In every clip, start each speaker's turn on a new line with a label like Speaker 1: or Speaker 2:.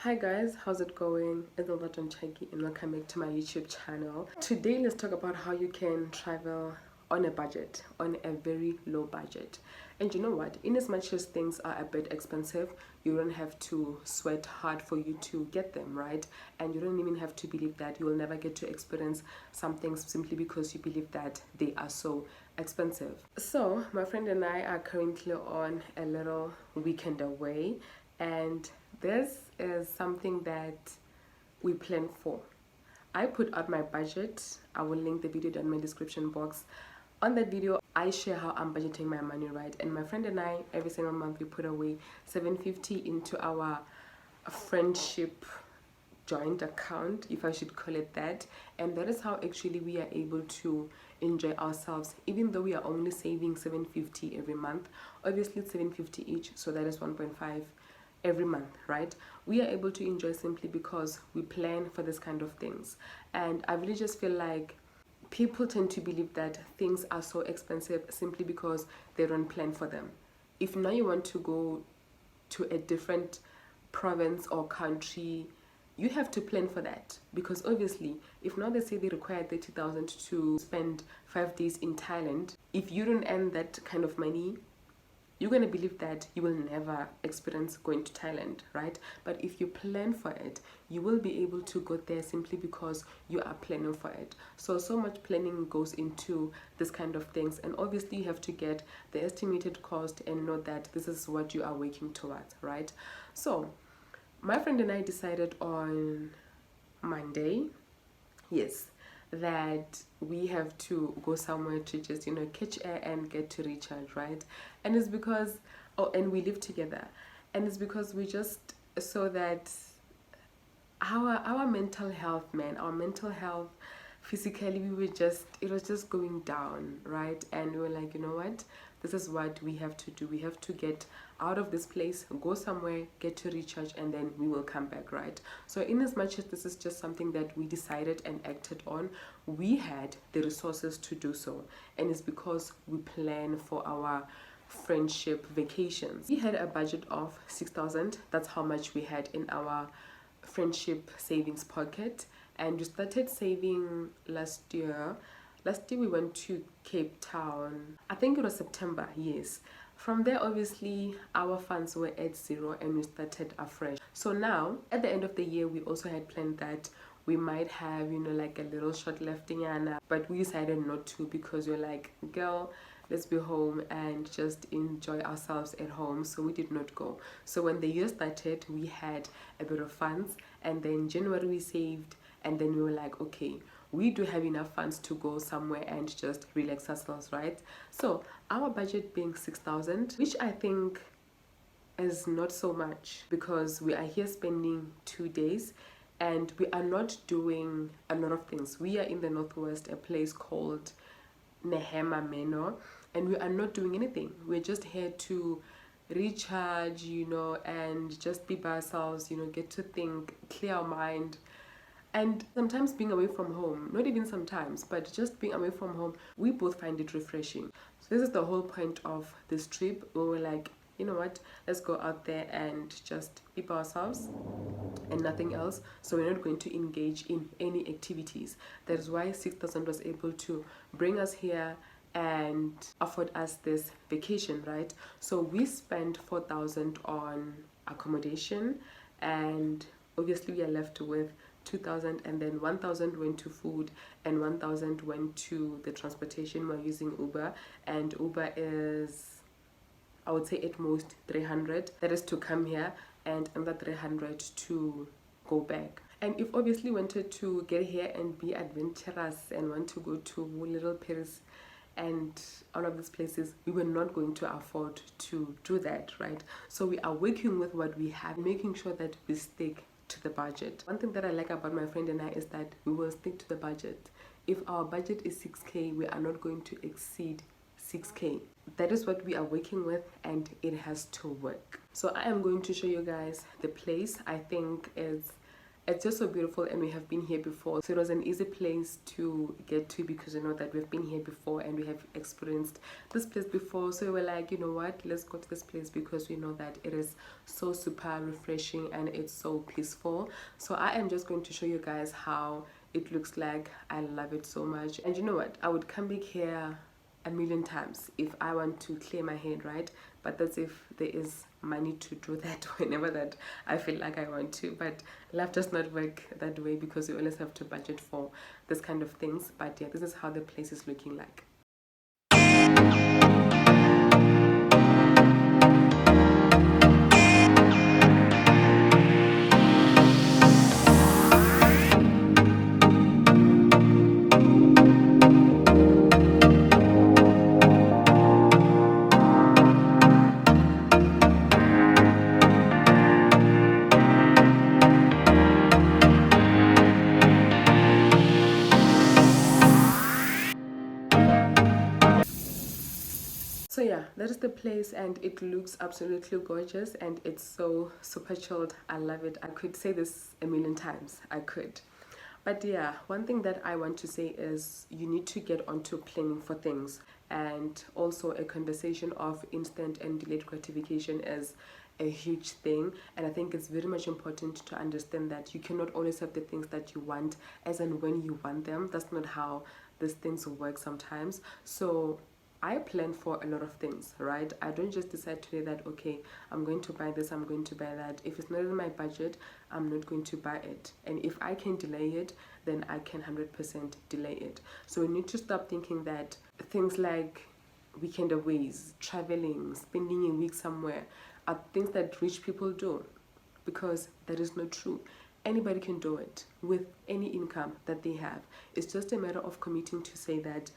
Speaker 1: Hi guys, how's it going? It's Olatan Chagi and welcome back to my YouTube channel. Today let's talk about how you can travel on a budget, on a very low budget. And you know what? In as much as things are a bit expensive, you don't have to sweat hard for you to get them, right? And you don't even have to believe that you will never get to experience some things simply because you believe that they are so expensive. So my friend and I are currently on a little weekend away, and this is something that we plan for. I put out my budget. I will link the video down in my description box. On that video, I share how I'm budgeting my money, right? And my friend and I, every single month, we put away $750 into our friendship joint account, if I should call it that. And that is how actually we are able to enjoy ourselves, even though we are only saving $750 every month. Obviously it's $750 each, so that is 1.5 every month, right? We are able to enjoy simply because we plan for this kind of things. And I really just feel like people tend to believe that things are so expensive simply because they don't plan for them. If now you want to go to a different province or country, you have to plan for that, because obviously if now they say they require 30,000 to spend 5 days in Thailand, if you don't earn that kind of money, you're going to believe that you will never experience going to Thailand, right? But if you plan for it, you will be able to go there simply because you are planning for it. So much planning goes into this kind of things, and obviously you have to get the estimated cost and know that this is what you are working towards, right? So my friend and I decided on Monday, yes, that we have to go somewhere to just catch air and get to recharge, right? And it's because and we live together, and it's because we just saw that our mental health, man, our mental health physically, it was just going down, right? And we were like, you know what, this is what we have to do. We have to get out of this place, go somewhere, get to recharge, and then we will come back, right? So in as much as this is just something that we decided and acted on, we had the resources to do so, and it's because we plan for our friendship vacations. We had a budget of 6,000. That's how much we had in our friendship savings pocket, and we started saving last year. Last year we went to Cape Town. I think it was September, yes. From there, obviously, our funds were at zero and we started afresh. So now, at the end of the year, we also had planned that we might have, like a little short left in Yana, but we decided not to because we're like, girl, let's be home and just enjoy ourselves at home. So we did not go. So when the year started, we had a bit of funds, and then January we saved, and then we were like, okay, we do have enough funds to go somewhere and just relax ourselves, right? So our budget being 6,000, which I think is not so much because we are here spending 2 days and we are not doing a lot of things. We are in the northwest, a place called Nehema Meno, and we are not doing anything. We're just here to recharge, and just be by ourselves, get to think, clear our mind. And sometimes being away from home, not even sometimes, but just being away from home, we both find it refreshing. So this is the whole point of this trip. We were like, you know what, let's go out there and just be by ourselves and nothing else. So we're not going to engage in any activities. That is why 6,000 was able to bring us here and afford us this vacation, right? So we spent 4,000 on accommodation, and obviously we are left with 2,000, and then 1,000 went to food and 1,000 went to the transportation. We're using Uber, and Uber is, I would say, at most 300. That is to come here, and another 300 to go back. And if obviously wanted to get here and be adventurous and want to go to Little Paris and all of these places, we were not going to afford to do that, right? So we are working with what we have, making sure that we stick to the budget. One thing that I like about my friend and I is that we will stick to the budget. If our budget is 6K, we are not going to exceed 6K. That is what we are working with, and it has to work. So I am going to show you guys the place. I think is It's just so beautiful, and we have been here before, so it was an easy place to get to because you know that we've been here before and we have experienced this place before. So we were like, you know what, let's go to this place because we know that it is so super refreshing and it's so peaceful. So I am just going to show you guys how it looks like. I love it so much, and you know what, I would come back here a million times if I want to clear my head, right? But that's if there is money to do that whenever that I feel like I want to. But life does not work that way because you always have to budget for this kind of things. But yeah, this is how the place is looking like. So yeah, that is the place, and it looks absolutely gorgeous and it's so super chilled. I love it. I could say this a million times. I could. But yeah, one thing that I want to say is you need to get onto planning for things, and also a conversation of instant and delayed gratification is a huge thing. And I think it's very much important to understand that you cannot always have the things that you want as and when you want them. That's not how these things work sometimes. So I plan for a lot of things, right? I don't just decide today that, okay, I'm going to buy this, I'm going to buy that. If it's not in my budget, I'm not going to buy it. And if I can delay it, then I can 100% delay it. So we need to stop thinking that things like weekend aways, traveling, spending a week somewhere are things that rich people do, because that is not true. Anybody can do it with any income that they have. It's just a matter of committing to say that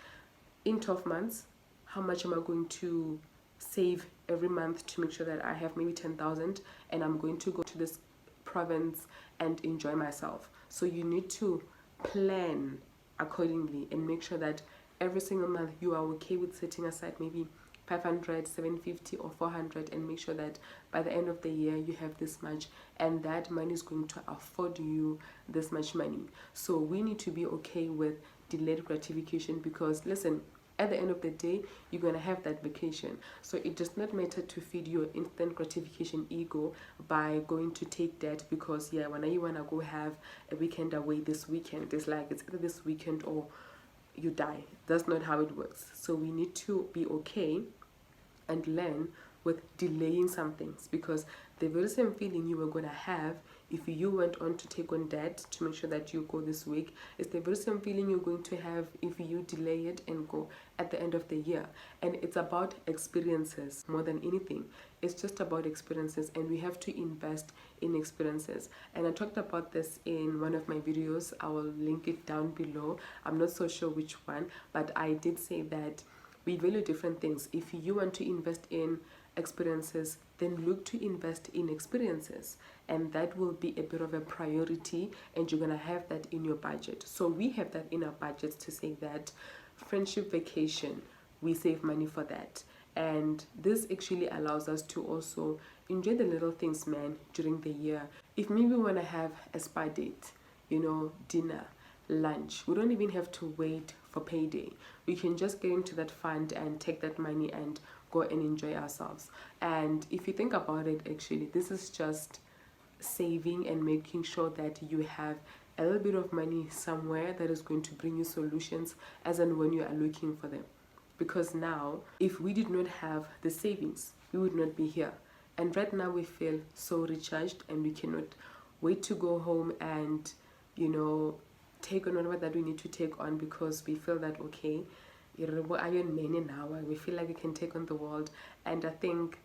Speaker 1: in 12 months, how much am I going to save every month to make sure that I have maybe 10,000 and I'm going to go to this province and enjoy myself. So you need to plan accordingly and make sure that every single month you are okay with setting aside maybe 500, 750 or 400, and make sure that by the end of the year you have this much, and that money is going to afford you this much money. So we need to be okay with delayed gratification, because listen, at the end of the day, you're going to have that vacation. So it does not matter to feed your instant gratification ego by going to take that, because yeah, when you want to go have a weekend away this weekend, it's like it's either this weekend or you die. That's not how it works. So we need to be okay and learn with delaying some things, because the very same feeling you were going to have if you went on to take on debt to make sure that you go this week, it's the very same feeling you're going to have if you delay it and go at the end of the year. And it's about experiences more than anything. It's just about experiences, and we have to invest in experiences. And I talked about this in one of my videos. I will link it down below. I'm not so sure which one, but I did say that we value different things. If you want to invest in experiences, then look to invest in experiences, and that will be a bit of a priority, and you're gonna have that in your budget. So we have that in our budgets to say that friendship vacation, we save money for that. And this actually allows us to also enjoy the little things, man, during the year. If maybe we want to have a spa date, dinner, lunch, we don't even have to wait for payday. We can just get into that fund and take that money and go and enjoy ourselves. And if you think about it, actually, this is just saving and making sure that you have a little bit of money somewhere that is going to bring you solutions as and when you are looking for them. Because now, if we did not have the savings, we would not be here. And right now we feel so recharged, and we cannot wait to go home and take on whatever that we need to take on, because we feel that, okay, you're Iron Man now, we feel like we can take on the world. And I think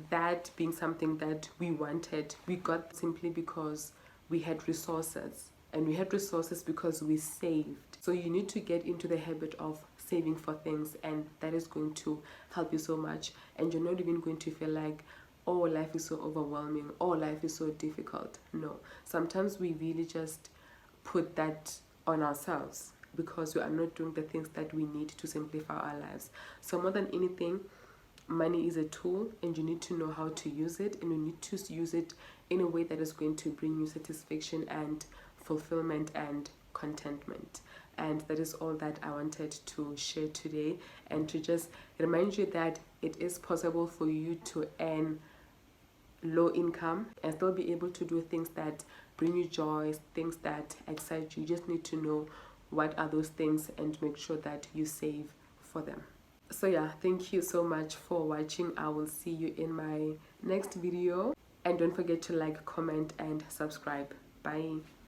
Speaker 1: that being something that we wanted, we got simply because we had resources, and we had resources because we saved. So you need to get into the habit of saving for things, and that is going to help you so much. And you're not even going to feel like, oh, life is so overwhelming, oh, life is so difficult. No, sometimes we really just put that on ourselves because we are not doing the things that we need to simplify our lives. So more than anything, money is a tool, and you need to know how to use it, and you need to use it in a way that is going to bring you satisfaction and fulfillment and contentment. And that is all that I wanted to share today, and to just remind you that it is possible for you to earn low income and still be able to do things that bring you joy, things that excite you. You just need to know what are those things and make sure that you save for them. So yeah, thank you so much for watching. I will see you in my next video, and don't forget to like, comment and subscribe. Bye.